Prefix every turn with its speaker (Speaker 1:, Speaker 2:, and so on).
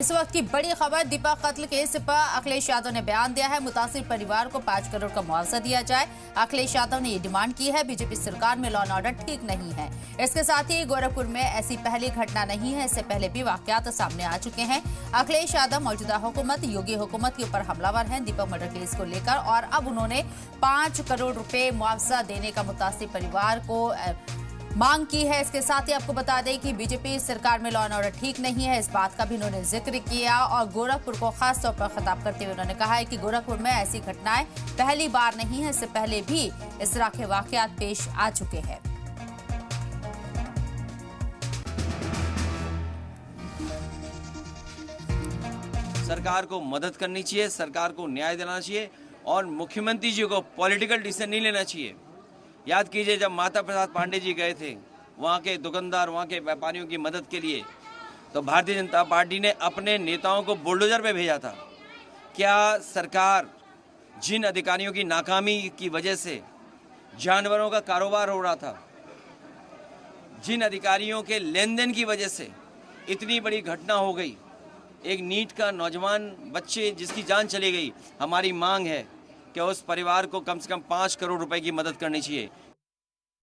Speaker 1: इस वक्त की बड़ी खबर, दीपक कत्ल केस पर अखिलेश यादव ने बयान दिया है। मुतासिर परिवार को 5 करोड़ का मुआवजा दिया जाए। अखिलेश यादव ने ये डिमांड की है। बीजेपी सरकार में लॉ एंड ऑर्डर ठीक नहीं है। इसके साथ ही गोरखपुर में ऐसी पहली घटना नहीं है, इससे पहले भी वाकयात सामने आ चुके हैं। अखिलेश यादव मौजूदा हुकूमत, योगी हुकूमत के ऊपर हमलावर हैं दीपक मर्डर केस को लेकर, और अब उन्होंने 5 करोड़ रुपए मुआवजा देने का मुतासिर परिवार को मांग की है। इसके साथ ही आपको बता दें कि बीजेपी सरकार में लॉ एंड ऑर्डर ठीक नहीं है, इस बात का भी उन्होंने जिक्र किया और गोरखपुर को खास तौर पर खिताब करते हुए उन्होंने कहा है कि गोरखपुर में ऐसी घटनाएं पहली बार नहीं है, इससे पहले भी इस तरह के वाकयात पेश आ चुके हैं।
Speaker 2: सरकार को मदद करनी चाहिए, सरकार को न्याय देना चाहिए और मुख्यमंत्री जी को पॉलिटिकल डिसीजन नहीं लेना चाहिए। याद कीजिए, जब माता प्रसाद पांडे जी गए थे वहाँ के दुकानदार, वहाँ के व्यापारियों की मदद के लिए, तो भारतीय जनता पार्टी ने अपने नेताओं को बुलडोजर पे भेजा था। क्या सरकार जिन अधिकारियों की नाकामी की वजह से जानवरों का कारोबार हो रहा था, जिन अधिकारियों के लेन देन की वजह से इतनी बड़ी घटना हो गई, एक नीट का नौजवान बच्चे जिसकी जान चली गई, हमारी मांग है कि उस परिवार को कम से कम 5 करोड़ रुपए की मदद करनी चाहिए।